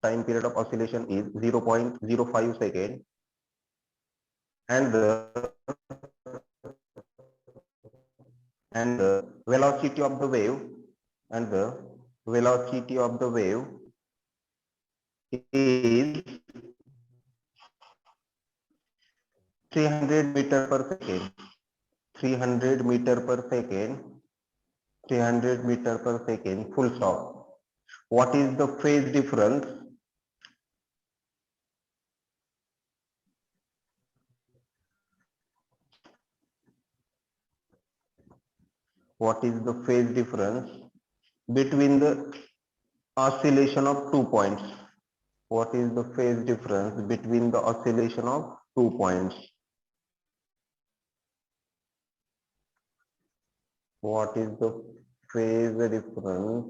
time period of oscillation is 0.05 second, and the velocity of the wave is 300 meter per second. 300 meter per second. 300 meter per second. Full stop. What is the phase difference? What is the phase difference between the oscillation of 2 points? What is the phase difference between the oscillation of 2 points? What is the phase difference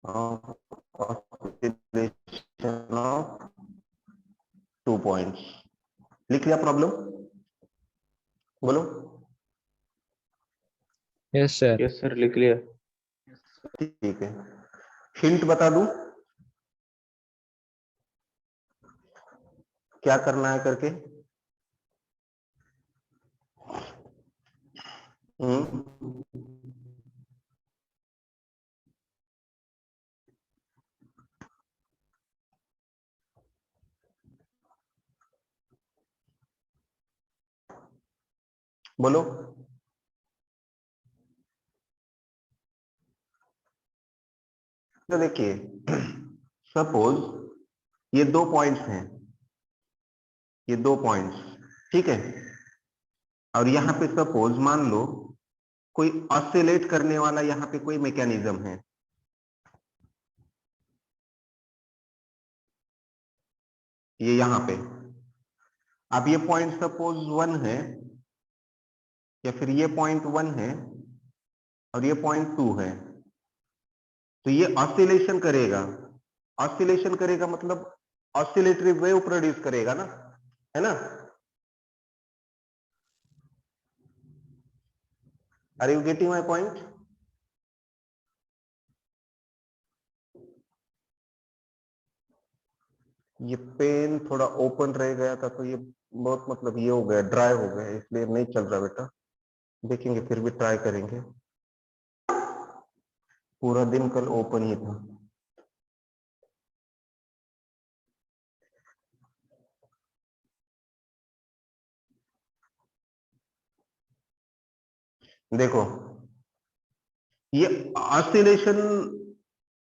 of oscillation of 2 points? लिख लिया problem? बोलो. Yes sir लिख लिया. ठीक है. Hint बता दूं क्या करना है करके? बोलो. तो देखिए, सपोज ये 2 पॉइंट्स हैं, ये 2 पॉइंट्स, ठीक है, और यहां पे सपोज मान लो कोई ऑसिलेट करने वाला यहां पे कोई मैकेनिज्म है. ये यहां पे, अब ये पॉइंट सपोज 1 है, या फिर ये पॉइंट 1 है और ये पॉइंट 2 है, तो ये ऑसिलेशन करेगा. ऑसिलेशन करेगा मतलब ऑसिलेटरी वेव प्रोड्यूस करेगा ना, है ना? Are you getting my point? ये पेन थोड़ा ओपन रह गया था तो ये बहुत मतलब ये हो गया, ड्राई हो गया, इसलिए नहीं चल रहा बेटा. देखेंगे, फिर भी ट्राई करेंगे. पूरा दिन कल ओपन ही था. देखो, ये ऑसिलेशन,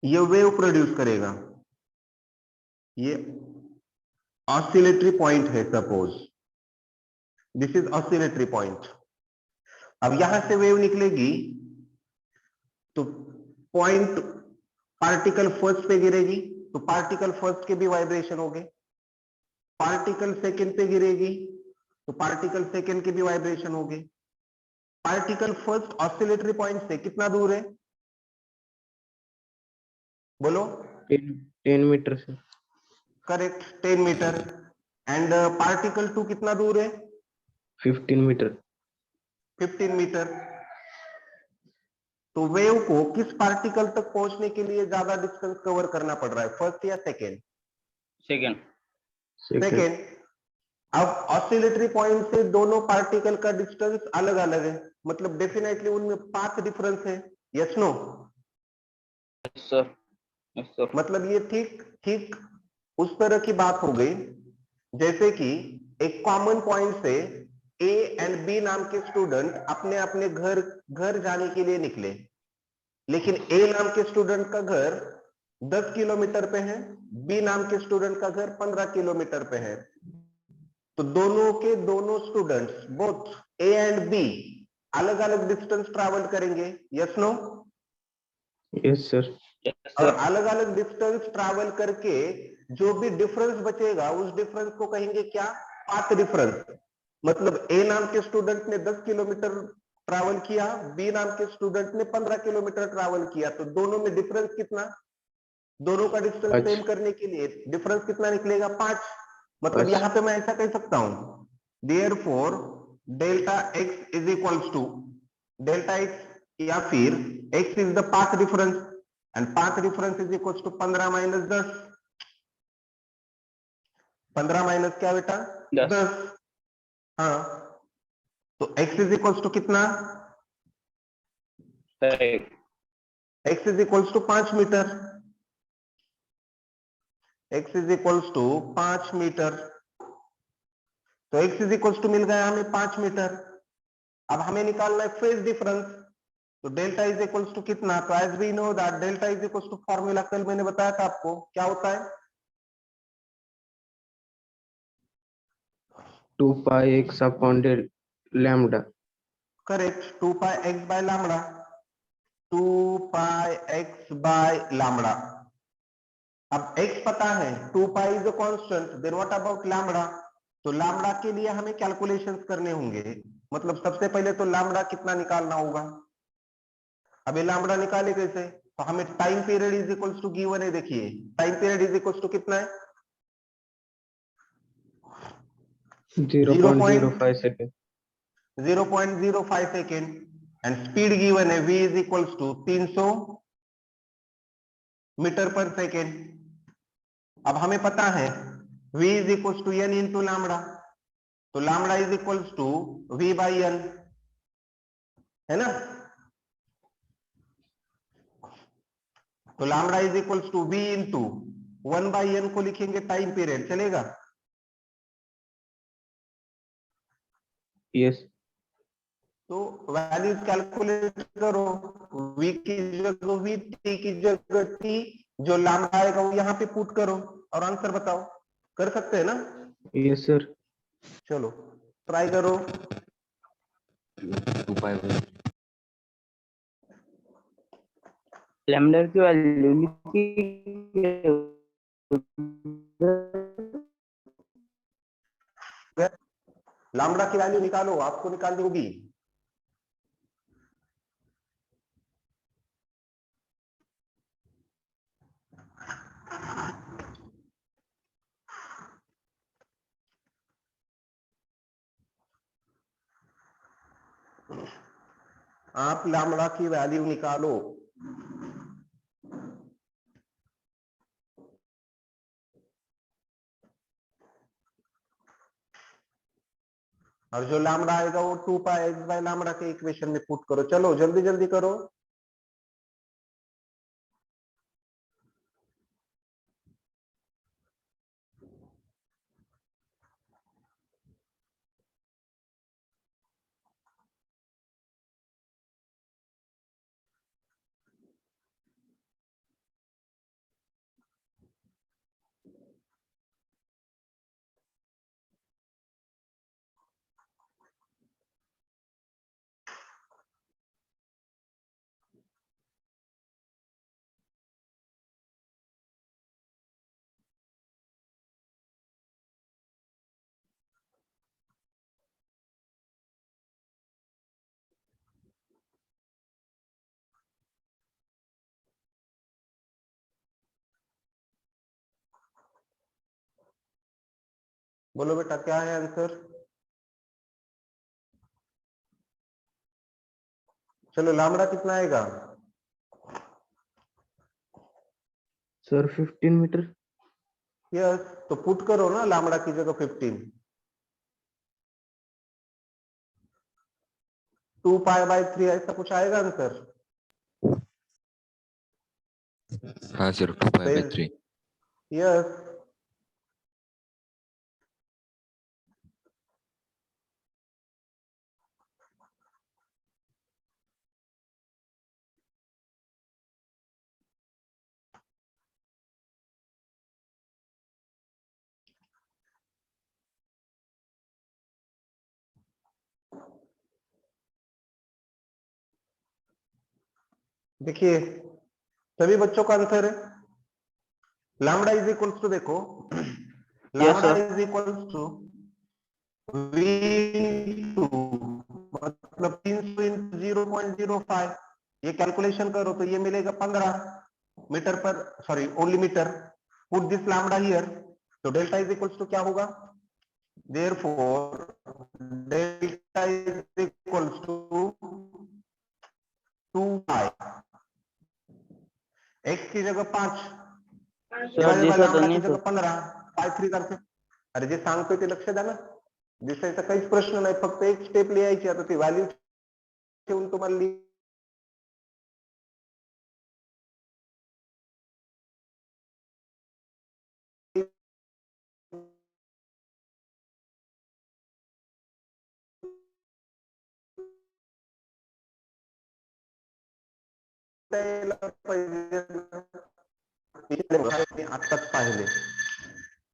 ये वेव प्रोड्यूस करेगा. ये ऑसिलेटरी पॉइंट है, suppose this is oscillatory point. अब यहां से वेव निकलेगी तो पॉइंट पार्टिकल फर्स्ट पे गिरेगी तो पार्टिकल फर्स्ट के भी वाइब्रेशन हो गए. पार्टिकल सेकंड पे गिरेगी तो पार्टिकल सेकंड के भी वाइब्रेशन हो गए. पार्टिकल फर्स्ट ऑसिलेटरी पॉइंट से कितना दूर है? बोलो. 10 मीटर से. Correct, 10 metre. एंड पार्टिकल 2 कितना दूर है? 15 मीटर. 15 मीटर. तो वेव को किस पार्टिकल तक पहुंचने के लिए ज्यादा डिस्टेंस कवर करना पड़ रहा है, फर्स्ट या सेकेंड? सेकेंड. अब ऑसिलेटरी पॉइंट से दोनों पार्टिकल का डिस्टेंस अलग अलग है, मतलब डेफिनेटली उनमें पाथ डिफरेंस है. Yes no? सर मतलब ये ठीक ठीक उस तरह की बात हो गई जैसे कि एक कॉमन पॉइंट से ए एंड बी नाम के स्टूडेंट अपने अपने घर जाने के लिए निकले, लेकिन ए नाम के स्टूडेंट का घर 10 किलोमीटर पे है, बी नाम के स्टूडेंट का घर 15 किलोमीटर पे है. तो दोनों के दोनों students both A and B अलग अलग डिस्टेंस ट्रैवल करेंगे. Yes no? Yes sir. और अलग अलग डिस्टेंस ट्रैवल करके जो भी डिफरेंस बचेगा उस डिफरेंस को कहेंगे क्या? Path difference. मतलब ए नाम के स्टूडेंट ने 10 किलोमीटर ट्रैवल किया, बी नाम के स्टूडेंट ने 15 किलोमीटर ट्रैवल किया, तो दोनों में डिफरेंस कितना? दोनों का डिस्टेंस सेम करने के लिए डिफरेंस कितना निकलेगा? 5. मतलब यहां पे मैं ऐसा कह सकता हूं, therefore delta x is equals to delta x या फिर x is the path difference and path difference is equal to 15 minus 10। 15 minus क्या बेटा? 10। हाँ, तो x इज इक्वल टू कितना? x is equal to 5 metre. x is equal to 5 metre. तो x is equal to मिल गया हमें 5 metre. अब हमें निकालना है फेज डिफरेंस। तो डेल्टा इज इक्वल टू कितना? तो as we know that delta is equal to formula कल मैंने बताया था आपको, क्या होता है? 2 pi x upon del lambda. Correct, 2 pi x by lambda. 2 pi x by lambda. अब x पता है, 2 pi is a constant, then what about lambda? तो लैम्बडा के लिए हमें कैलकुलेशंस करने होंगे। मतलब सबसे पहले तो लैम्बडा कितना निकालना होगा। अब ये लैम्बडा निकाले कैसे? तो हमें time period is equals to given है। देखिए time period is equals to कितना है? 0.05 second. 0.05 second. And speed given है v is equals to 300 metre per second. अब हमें पता है v is equals to n into lambda. तो lambda is equals to v by n, है ना? तो lambda is equals to v into 1 by n को लिखेंगे टाइम पीरियड, चलेगा? Yes. तो वैल्यूज कैलकुलेट करो। v की जगह v, t की जगह t, जो लैम्बडा आएगा वो यहाँ पे पुट करो और आंसर बताओ। कर सकते हैं ना? Yes sir. चलो ट्राई करो। 2 pi by लैम्डा की वैल्यू लिखी लैम्बडा की वैल्यू निकालो, आपको निकालनी होगी। आप लैम्बडा की वैल्यू निकालो। और जो लैम्बडा आएगा वो 2 पाई एक्स बाय लैम्बडा के इक्वेशन में पुट करो। चलो जल्दी जल्दी करो। बोलो बेटा क्या है आंसर? चलो लैम्बडा कितना आएगा? Sir 15 metre. यस, तो पुट करो ना लैम्बडा की जगह 15। 2 पाई बाय 3 ऐसा कुछ आएगा आंसर? हाँ sir, 2 pi by 3. यस। देखिए सभी बच्चों का आंसर है। लैम्बडा इज इक्वल्स टू, देखो lambda is equals to v into मतलब 300 इंटू 0.05। ये कैलकुलेशन करो तो ये मिलेगा 15 मीटर पर, sorry only metre. Put this lambda here. तो डेल्टा इज इक्वल्स टू क्या होगा? Therefore delta is equals to 2 pi, x की जगह 5 सर डिवाइडेड बाय दिसत लॅम्बडा की नाही जगह सर. 15 पाय 3 करते. अरे जे सांगतोय ते लक्ष द्या ना, दिसायचा काहीच प्रश्न नाही, फक्त एक स्टेप लिहायची. आता ती व्हॅल्यू ठेवून तुम्हाला आत्ताच पाहिले.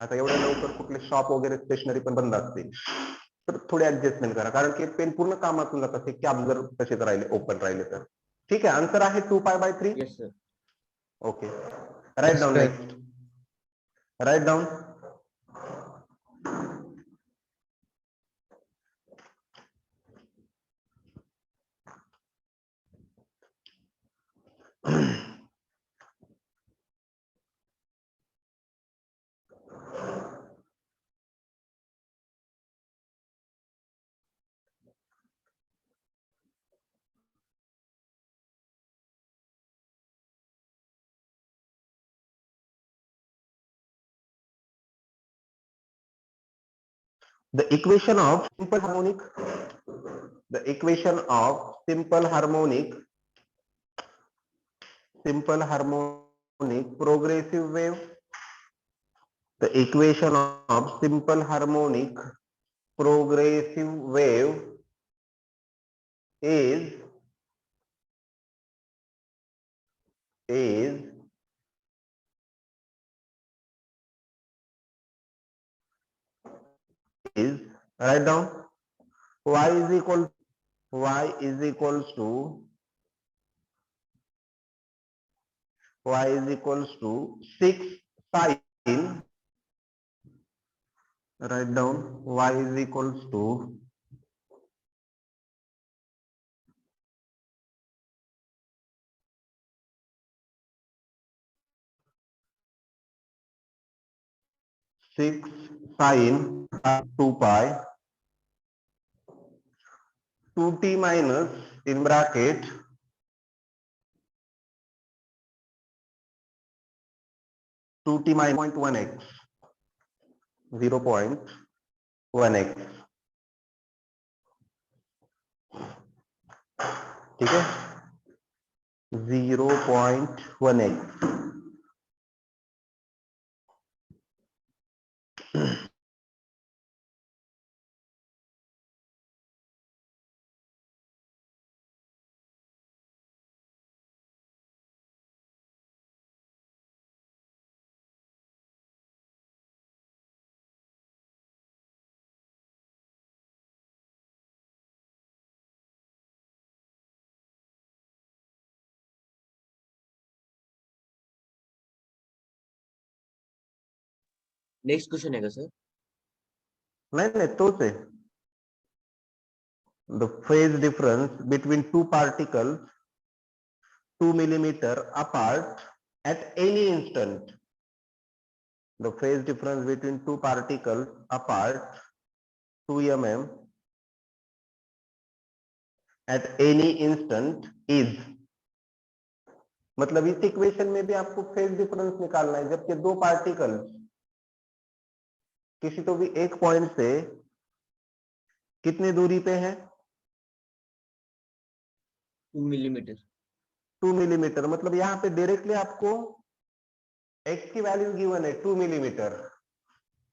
आता एवढ्या लवकर कुठले शॉप वगैरे स्टेशनरी पण बंद असतील, तर थोडे ऍडजस्टमेंट करा, कारण की पेन पूर्ण कामातून जात असते. कॅब जर तसेच राहिले, ओपन राहिले तर. ठीक आहे, आन्सर आहे 2 पाय/3. Yes sir. Okay, write down. Yes, next, write down. The equation of simple harmonic, the equation of simple harmonic progressive wave, the equation of simple harmonic progressive wave is write down, y is equals to 6 sin, write down, y is equals to 6 sin 2 pi 2t minus in bracket 2t minus 0.1x 0.1x. ठीक है, 0.1x. Next question है का sir? नहीं तोच आहे. The phase difference between two particles 2 millimeter apart at any instant. The phase difference between two particles apart 2 mm at any instant is. मतलब इस equation में भी आपको फेज डिफरेंस निकालना है, जबकि दो पार्टिकल किसी तो भी एक पॉइंट से कितने दूरी पे है? 2 मिलीमीटर. 2 मिलीमीटर. मतलब यहाँ पे डायरेक्टली आपको x की वैल्यू गिवन है 2 मिलीमीटर.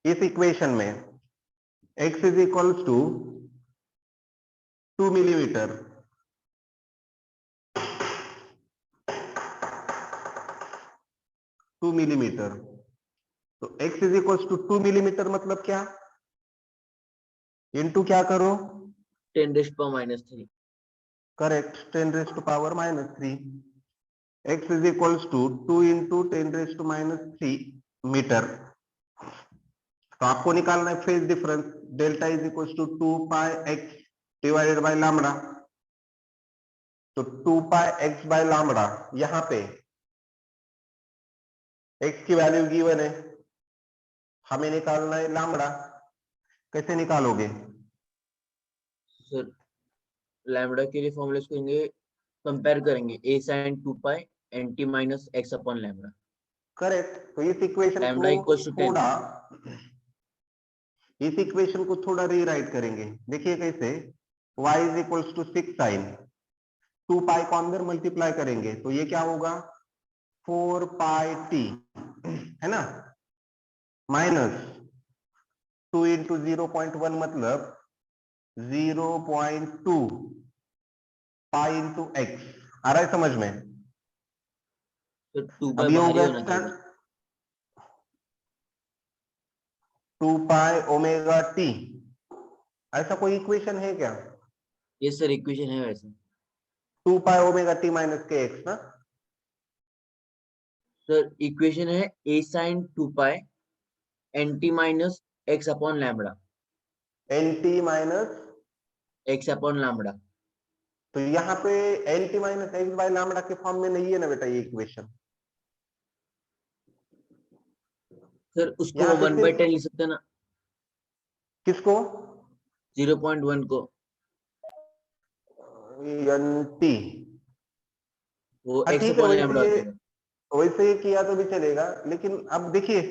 इस इक्वेशन में x is equals to 2 millimetre. Two millimetre. तो x is equals to 2 millimetre मतलब क्या? इनटू क्या करो? 10⁻³ correct, 10⁻³ x is equals to 2 into 10⁻³ metre. तो आपको निकालना है phase difference. Delta is equals to 2 pi x divided by lambda. तो 2 पाई x बाय लैम्बडा, यहां पे x की वैल्यू गिवन है, हमें निकालना है लैम्बडा. कैसे निकालोगे? सर लैम्बडा के लिए फॉर्मूला करेंगे कंपेयर करेंगे a sin 2 pi nt minus x upon lambda. Correct. तो इस इक्वेशन Lambda equals to 10. इस इक्वेशन को थोड़ा रीराइट करेंगे। देखिए कैसे, y is equals to 6 sine 2 pi को अंदर मल्टीप्लाई करेंगे तो ये क्या होगा 4 पाई टी, है ना, माइनस 2 इंटू 0.1 मतलब 0.2 पाई इंटू एक्स। आ रहा है समझ में? तो 2 अब pi ये बाहर ही होगा होना चाहिए. 2 पाई ओमेगा टी। ऐसा कोई इक्वेशन है क्या? ये सर इक्वेशन है वैसे. 2 पाई ओमेगा टी माइनस के एक्स ना। सर इक्वेशन है a sin 2 pi nt minus x upon lambda. N t minus, x upon lambda. तो यहाँ पे n t minus x by lambda के फॉर्म में नहीं है ना बेटा ये इक्वेशन। सर उसको यहाँ पे 1 by सिर्फ 10 लिख सकते हैं ना. किसको? 0.1 को एन टी। वो हाँ x ठीक है, upon lambda हो जाएगा. वैसे ही किया तो भी चलेगा, लेकिन अब देखिए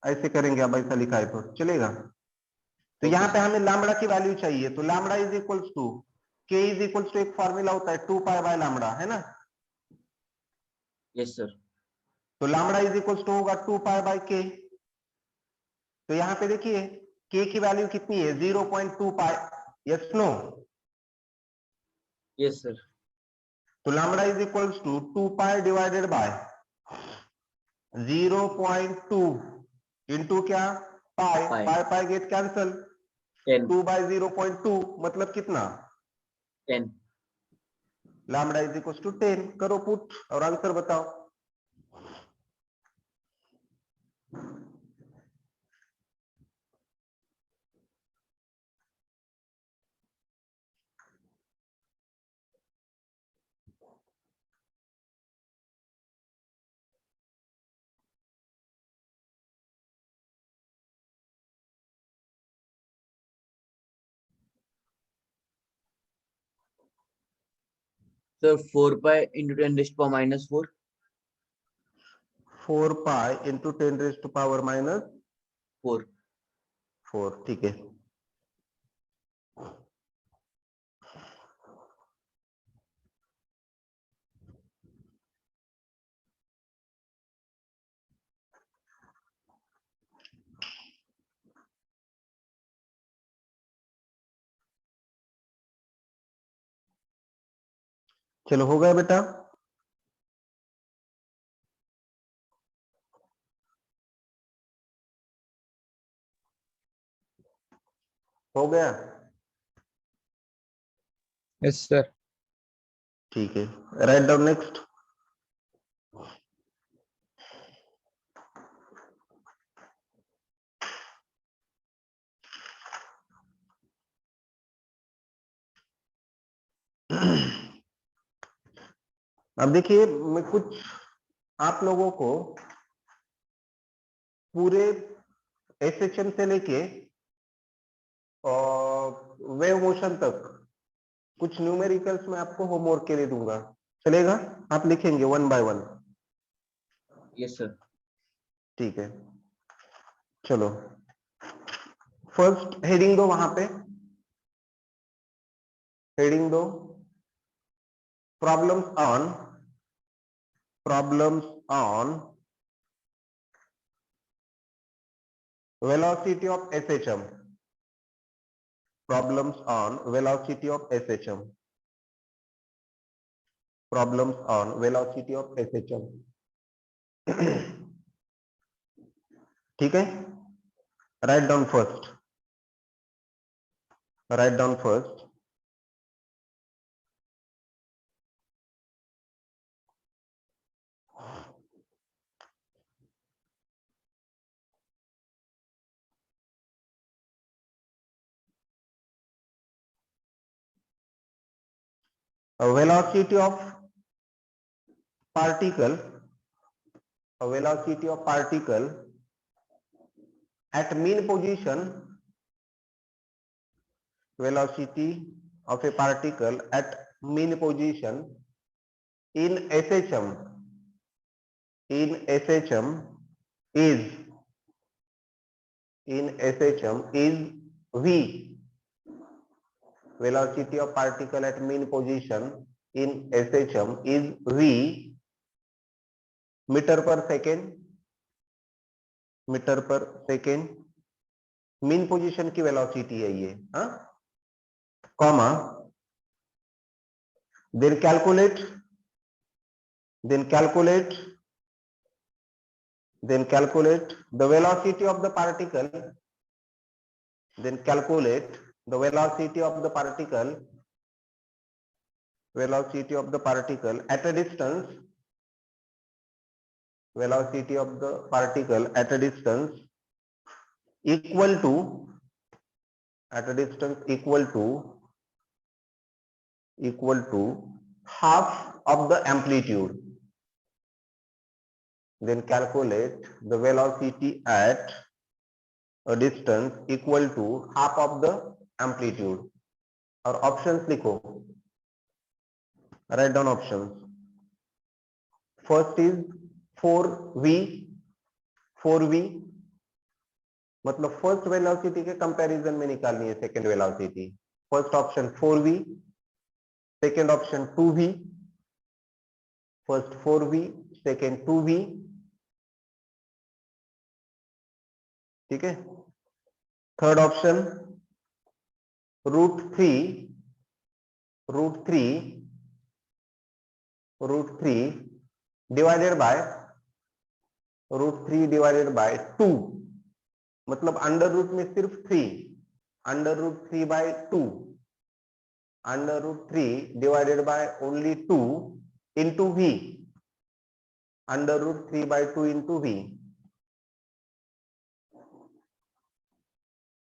ऐसे करेंगे, अब ऐसा लिखा है तो चलेगा। तो ओके यहाँ पे सर. हमें लैम्बडा की वैल्यू चाहिए, तो लैम्बडा इज इक्वल्स टू के इज इक्वल्स टू, एक फॉर्मूला होता है 2 पाई बाय लैम्बडा, है ना। Yes sir. तो लैम्बडा इज इक्वल्स टू होगा 2 पाई बाय के। तो यहाँ पे देखिए के की वैल्यू कितनी है 0.2 pi, yes no. Yes sir. तो lambda is equals to 2 pi divided by 0.2 into क्या, pi. Pi. Pi pi get cancel, 10. 2 by 0.2 मतलब कितना, 10. Lambda is equals to 10। करो पुट और आंसर बताओ। Sir 4 pi into 10 raised to power minus 4. 4 pi into 10 raise to power minus 4. 4, ठीक है। चलो हो गया बेटा। हो गया, Yes, sir. ठीक है। Write down next. अब देखिए मैं कुछ आप लोगों को पूरे एसएचएम से लेके और वेव मोशन तक कुछ न्यूमेरिकल्स में आपको होमवर्क के लिए दूंगा, चलेगा? आप लिखेंगे 1 बाय 1, यस सर. ठीक है। चलो फर्स्ट हेडिंग दो, वहां पे हेडिंग दो, problems on velocity of SHM, problems on velocity of SHM, problems on velocity of SHM, ठीक है। Write down first, write down first velocity of particle, velocity of particle at mean position, velocity of a particle at mean position in SHM is V. Velocity of particle at mean position in SHM is V meter per second. Mean position की velocity है ये, comma, then calculate the velocity of the particle, at a distance, equal to half of the amplitude. Then calculate the velocity at a distance equal to half of the amplitude. और options लिखो, write down options. First is 4v, मतलब first velocity के comparison में निकालनी है second velocity. First option 4v, second option 2v, first 4v, second 2v. ठीक है. Third option root three divided by 2, मतलब अंडर रूट में सिर्फ 3, under root 3 by 2, under root 3 divided by only 2 into v, under root 3 by 2 into v.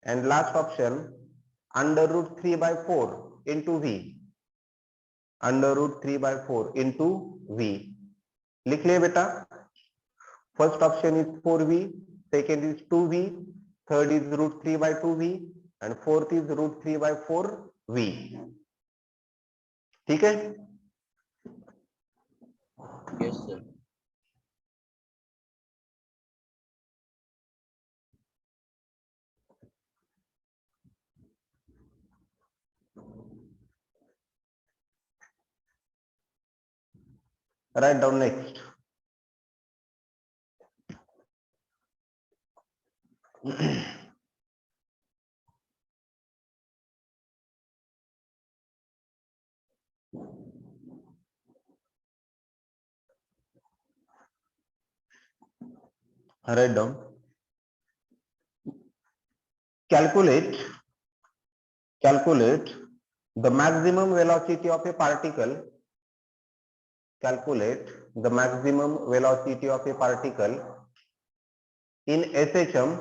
And last option under root 3 by 4 into v, under root 3 by 4 into v. लिख ले बेटा. First option is 4v, second is 2v, third is root 3 by 2v, and fourth is root 3 by 4v. ठीक है. Yes, sir. Write down next. Write down. Calculate the maximum velocity of a particle. Calculate the maximum velocity of a particle in SHM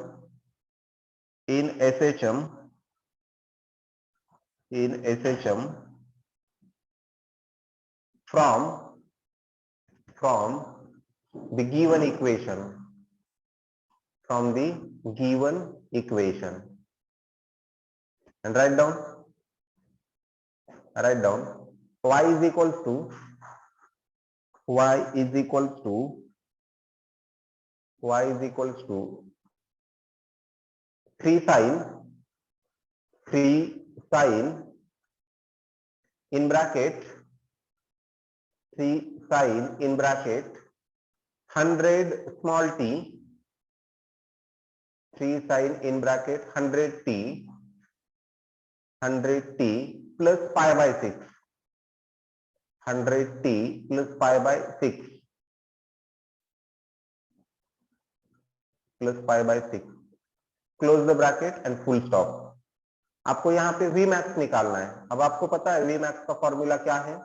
from the given equation. And write down y is equals to 3 sin in bracket 100 small t, 3 sin in bracket 100 t plus pi by 6, 100 t plus pi by 6 close the bracket and full stop. आपको यहाँ पे Vmax निकालना है. अब आपको पता है Vmax का फॉर्मूला क्या है,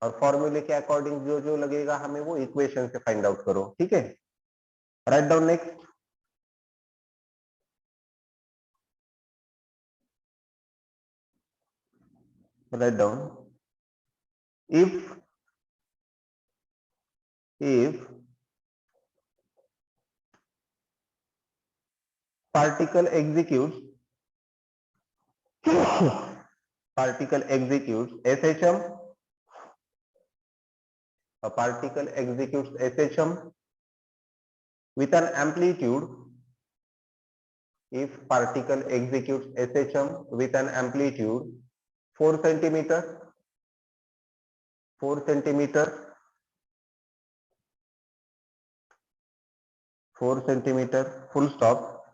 और फॉर्मूले के अकॉर्डिंग जो लगेगा हमें वो इक्वेशन से फाइंड आउट करो. ठीक है. Write down next. Write down if particle executes SHM a particle executes SHM with an amplitude, if particle executes SHM with an amplitude 4 centimeter, 4 centimeter, 4 centimeter, full stop.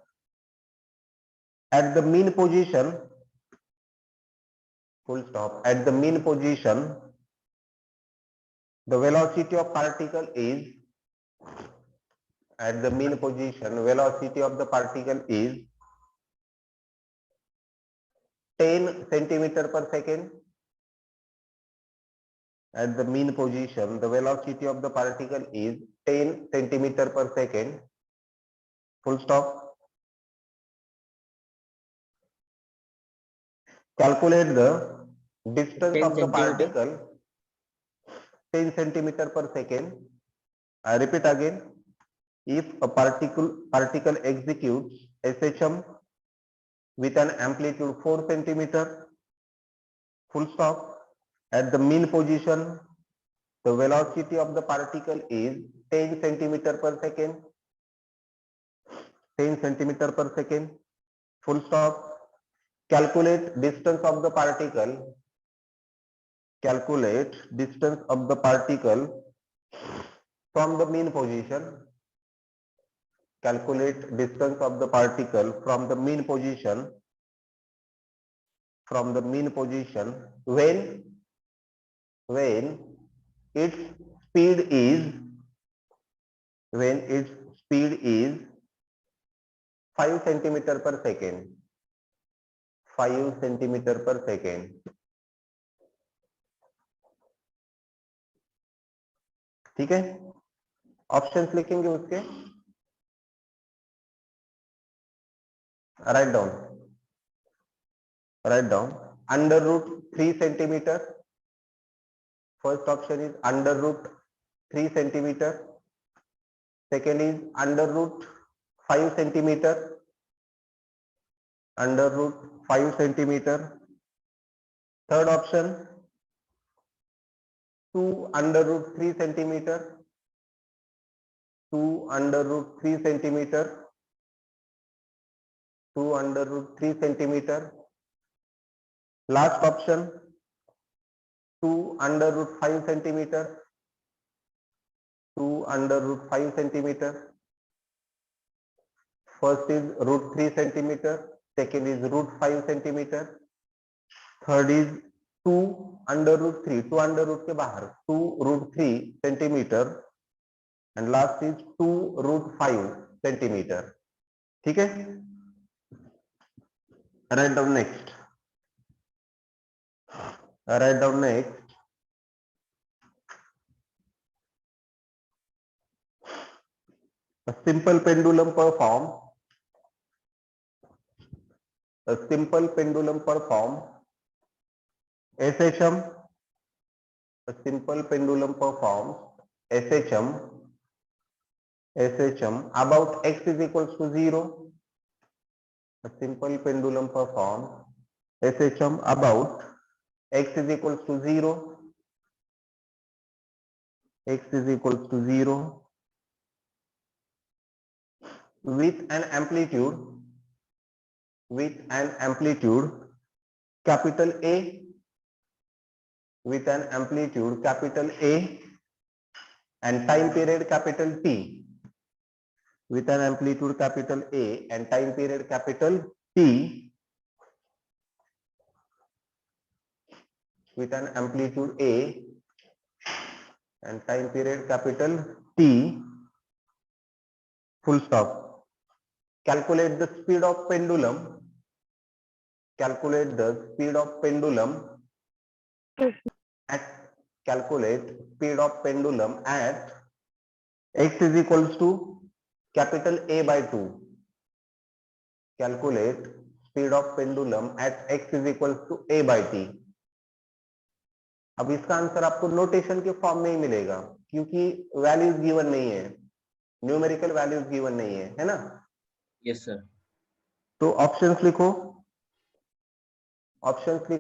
At the mean position, full stop. At the mean position, the velocity of particle is, at the mean position, velocity of the particle is 10 centimeter per second. At the mean position, the velocity of the particle is 10 centimeter per second. Full stop. Calculate the distance 10 of the centimeter. particle 10 centimeter per second. I repeat again. If a particle executes SHM with an amplitude 4 centimeter, full stop. At the mean position, the velocity of the particle is 10 centimeter per second. 10 centimeter per second. Full stop. Calculate distance of the particle. Calculate distance of the particle from the mean position. Calculate distance of the particle from the mean position. From the mean position when its speed is 5 centimeter per second. 5 centimeter per second. ठीक है, options लिखेंगे उसके. Write down under root 3 centimeter. First option is under root 3 centimeter. Second is under root 5 centimeter. Under root 5 centimeter. Third option 2 under root 3 centimeter. 2 under root 3 centimeter. 2 under root 3 centimeter. Last option 2 under root 5 centimeter. 2 under root 5 centimeter. First is root 3 centimeter. Second is root 5 centimeter. Third is 2 under root 3. 2 under root के बाहर 2 root 3 centimeter. And last is 2 root 5 centimeter. ठीक है? Write down next. Write down next. A simple pendulum performs. A simple pendulum performs SHM. A simple pendulum performs SHM about x is equals to 0. A simple pendulum performs SHM about x is equals to 0. X is equals to 0 with an amplitude capital A, with an amplitude capital A and time period capital T, with an amplitude capital A and time period capital T, with an amplitude A and time period capital T, full stop. Calculate the speed of pendulum. Calculate the speed of pendulum at x is equals to capital A by 2. Calculate speed of pendulum at x is equals to A by t. अब इसका answer आपको notation के form में ही मिलेगा क्योंकि values given नहीं है, numerical values given नहीं है ना? Yes sir. तो ऑप्शंस लिखो. ऑप्शंस लिखो.